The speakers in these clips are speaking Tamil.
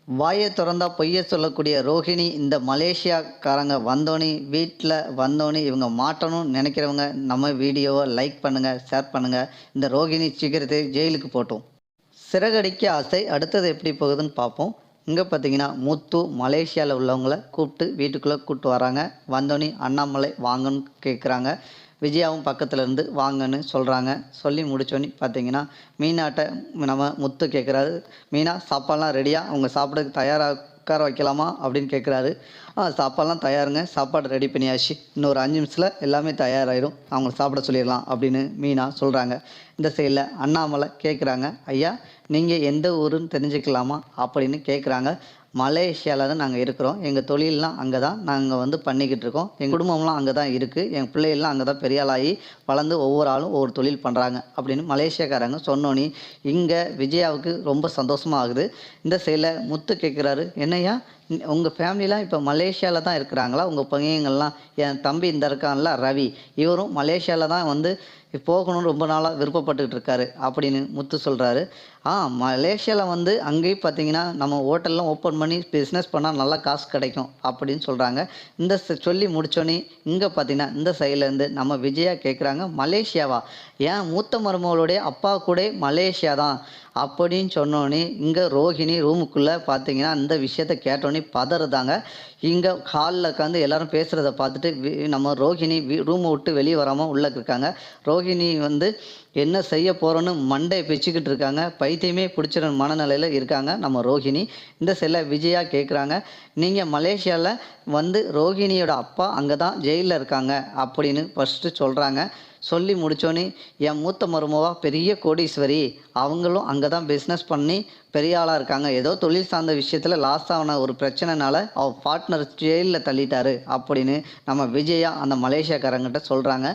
வாயை திறந்தா பொய்ய சொல்லக்கூடிய ரோஹிணி இந்த மலேசியாக்காரங்க வந்தோன்னே வீட்டில் வந்தோன்னே இவங்க மாட்டணும்னு நினைக்கிறவங்க நம்ம வீடியோவை லைக் பண்ணுங்கள், ஷேர் பண்ணுங்கள். இந்த ரோஹிணி சீக்கிரத்தை ஜெயிலுக்கு போட்டோம். சிறகடிக்க ஆசை அடுத்தது எப்படி போகுதுன்னு பார்ப்போம். இங்கே பார்த்தீங்கன்னா முத்து மலேசியாவில் உள்ளவங்கள கூப்பிட்டு வீட்டுக்குள்ளே கூப்பிட்டு வராங்க. வந்தோன்னே அண்ணாமலை வாங்கன்னு கேட்குறாங்க. விஜயாவும் பக்கத்தில் இருந்து வாங்கன்னு சொல்கிறாங்க. சொல்லி முடித்தோன்னே பார்த்தீங்கன்னா மீனாட்ட நம்ம முத்து கேட்குறாரு, மீனா சாப்பாடெலாம் ரெடியாக அவங்க சாப்பிட்றதுக்கு தயாராக உட்கார வைக்கலாமா அப்படின்னு கேட்குறாரு. சாப்பாடெலாம் தயாருங்க, சாப்பாடு ரெடி பண்ணியாச்சு, இன்னொரு 5 நிமிஷத்தில் எல்லாமே தயாராகிடும், அவங்கள சாப்பிட சொல்லிடலாம் அப்படின்னு மீனா சொல்கிறாங்க. இந்த சைடில் அண்ணாமலை கேட்குறாங்க, ஐயா நீங்கள் எந்த ஊருன்னு தெரிஞ்சுக்கலாமா அப்படின்னு கேட்குறாங்க. மலேசியாவில் தான் நாங்கள் இருக்கிறோம், எங்கள் தொழிலெலாம் அங்கே தான் நாங்கள் வந்து பண்ணிக்கிட்டு இருக்கோம், எங்கள் குடும்பம்லாம் அங்கே தான் இருக்குது, எங்கள் பிள்ளைகள்லாம் அங்கே தான் பெரிய ஆளாகி வளர்ந்து ஒவ்வொரு ஆளும் ஒவ்வொரு தொழில் பண்ணுறாங்க அப்படின்னு மலேசியாக்காரங்க சொன்னோன்னே இங்கே விஜயாவுக்கு ரொம்ப சந்தோஷமாக ஆகுது. இந்த சைடில் முத்து கேட்குறாரு, என்னையா உங்கள் ஃபேமிலிலாம் இப்போ மலேசியாவில் தான் இருக்கிறாங்களா? உங்கள் பையங்கள்லாம், என் தம்பி இந்த இருக்கான்ல ரவி, இவரும் மலேசியாவில் தான் வந்து போகணும்னு ரொம்ப நாளாக விருப்பப்பட்டுக்கிட்டு இருக்காரு அப்படின்னு முத்து சொல்கிறாரு. மலேசியாவில் வந்து அங்கேயும் பார்த்தீங்கன்னா நம்ம ஹோட்டல்லாம் ஓப்பன் பண்ணி பிஸ்னஸ் பண்ணால் நல்லா காசு கிடைக்கும் அப்படின்னு சொல்கிறாங்க. இந்த சொல்லி முடித்தோன்னே இங்கே பார்த்தீங்கன்னா இந்த சைட்லேருந்து நம்ம விஜயா கேட்குறாங்க, மலேசியாவா? ஏன் மூத்த மருமகளுடைய அப்பா கூட மலேசியா தான் அப்படின்னு சொன்னோன்னே இங்கே ரோஹிணி ரூமுக்குள்ளே பார்த்தீங்கன்னா இந்த விஷயத்த கேட்டோன்னே பதறுதாங்க. இங்கே ஹாலில் உட்காந்து எல்லோரும் பேசுகிறத பார்த்துட்டு நம்ம ரோஹிணி ரூமை விட்டு வெளியே வராமல் உள்ளே இருக்காங்க. ரோஹிணி வந்து என்ன செய்ய போகிறோன்னு மண்டையை பிச்சுக்கிட்டு இருக்காங்க. பைத்தியமே பிடிச்சிற மனநிலையில் இருக்காங்க நம்ம ரோஹிணி. இந்த செல்ல விஜயா கேட்குறாங்க, நீங்கள் மலேசியாவில் வந்து ரோஹிணியோட அப்பா அங்கே தான் ஜெயிலில் இருக்காங்க அப்படின்னு ஃபஸ்ட்டு சொல்கிறாங்க. சொல்லி முடித்தோன்னே என் மூத்த மருமவா பெரிய கோடீஸ்வரி, அவங்களும் அங்கே தான் பிஸ்னஸ் பண்ணி பெரிய ஆளாக இருக்காங்க, ஏதோ தொழில் சார்ந்த விஷயத்தில் லாஸ் ஆன ஒரு பிரச்சனைனால அவள் பார்ட்னர் ஜெயிலில் தள்ளிட்டாரு அப்படின்னு நம்ம விஜயா அந்த மலேசியாக்காரங்கிட்ட சொல்கிறாங்க.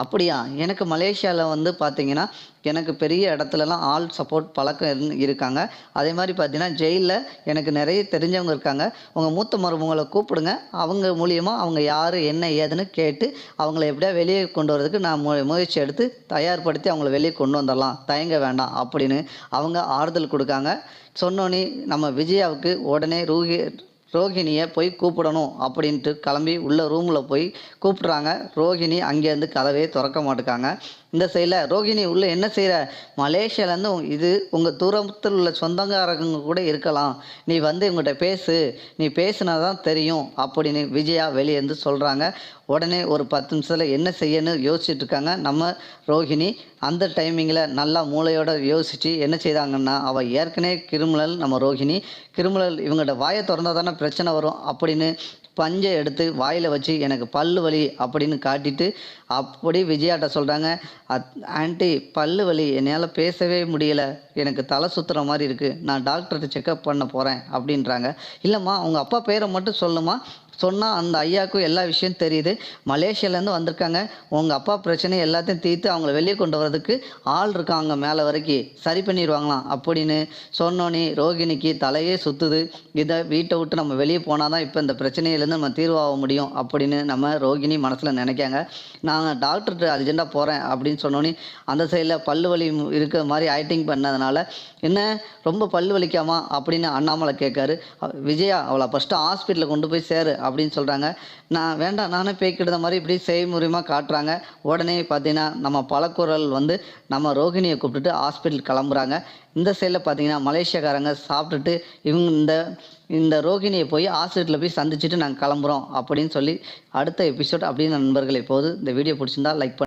அப்படியா? எனக்கு மலேசியாவில் வந்து பார்த்திங்கன்னா எனக்கு பெரிய இடத்துலலாம் ஆள் சப்போர்ட் பழக்கம் இருக்காங்க. அதே மாதிரி பார்த்தீங்கன்னா ஜெயிலில் எனக்கு நிறைய தெரிஞ்சவங்க இருக்காங்க. உங்கள் மூத்த மருமகளை கூப்பிடுங்க, அவங்க மூலியமாக அவங்க யார் என்ன ஏதுன்னு கேட்டு அவங்கள எப்படியா வெளியே கொண்டு வரதுக்கு நான் முயற்சி எடுத்து தயார்படுத்தி அவங்கள வெளியே கொண்டு வந்துடலாம், தயங்க வேண்டாம் அப்படின்னு அவங்க ஆறுதல் கொடுக்காங்க. சொன்னோன்னே நம்ம விஜயாவுக்கு உடனே ரோஹிணியை போய் கூப்பிடணும் அப்படின்ட்டு கிளம்பி உள்ள ரூமில் போய் கூப்பிட்றாங்க. ரோஹிணி அங்கேருந்து கதவே திறக்க மாட்டுக்காங்க. இந்த சைடில் ரோஹிணி உள்ளே என்ன செய்கிற? மலேசியாவிலேருந்து இது உங்கள் தூரத்தில் உள்ள சொந்தக்காரங்க கூட இருக்கலாம், நீ வந்து இவங்ககிட்ட பேசு, நீ பேசுனா தான் தெரியும் அப்படின்னு விஜயா வெளியேருந்து சொல்கிறாங்க. உடனே ஒரு 10 நிமிஷத்தில் என்ன செய்யணும் யோசிச்சுட்டு இருக்காங்க நம்ம ரோஹிணி. அந்த டைமிங்கில் நல்லா மூளையோட யோசித்து என்ன செய்தாங்கன்னா, அவள் ஏற்கனவே கிரிமினல் நம்ம ரோஹிணி, கிரிமினல் இவங்கள்ட்ட வாயை திறந்தால் தானே பிரச்சனை வரும் அப்படின்னு பஞ்சை எடுத்து வாயில் வச்சு எனக்கு பல்லு வலி அப்படின்னு காட்டிட்டு அப்படி விஜயாட்ட சொல்கிறாங்க, ஆண்டி பல்லு வலி, என்னால் பேசவே முடியலை, எனக்கு தலை சுற்றுற மாதிரி இருக்குது, நான் டாக்டர்கிட்ட செக்கப் பண்ண போகிறேன் அப்படின்றாங்க. இல்லைம்மா அவங்க அப்பா பேரை மட்டும் சொல்லுமா, சொன்னால் அந்த ஐயாவுக்கும் எல்லா விஷயம் தெரியுது, மலேசியாவிலேருந்து வந்திருக்காங்க, உங்கள் அப்பா பிரச்சனை எல்லாத்தையும் தீர்த்து அவங்கள வெளியே கொண்டு வரதுக்கு ஆள் இருக்காங்க, மேலே வரைக்கும் சரி பண்ணிடுவாங்களாம் அப்படின்னு சொன்னோன்னே ரோகிணிக்கு தலையே சுற்றுது. இதை வீட்டை விட்டு நம்ம வெளியே போனால் தான் இப்போ இந்த பிரச்சனையிலேருந்து நம்ம தீர்வாக முடியும் அப்படின்னு நம்ம ரோகிணி மனசில் நினைக்காங்க. நான் டாக்டர்கிட்ட அர்ஜென்ட்டாக போகிறேன் அப்படின்னு சொன்னோன்னே அந்த சைடில் பல்லு வலி இருக்கிற மாதிரி ஆக்டிங் பண்ணதுனால, என்ன ரொம்ப பல்லு வலிக்காமா அப்படின்னு அண்ணாமலை கேட்காரு. விஜயா அவளை ஃபஸ்ட்டு ஹாஸ்பிட்டலில் கொண்டு போய் சேரு அப்படின்னு சொல்கிறாங்க. நான் வேண்டாம், நானே பேய்க்கிட்ட மாதிரி இப்படி செய்முறையாக காட்டுறாங்க. உடனே பார்த்தீங்கன்னா நம்ம பலக்குரல் வந்து நம்ம ரோகிணியை கூப்பிட்டுட்டு ஹாஸ்பிட்டல் கிளம்புறாங்க. இந்த சைடில் பார்த்தீங்கன்னா மலேசியாக்காரங்க சாப்பிட்டுட்டு இவங்க இந்த ரோகிணியை போய் ஹாஸ்பிட்டலில் போய் சந்திச்சுட்டு நாங்கள் கிளம்புறோம் அப்படின்னு சொல்லி அடுத்த எபிசோட் அப்படின்னு நண்பர்கள். இப்போது இந்த வீடியோ பிடிச்சிருந்தா லைக்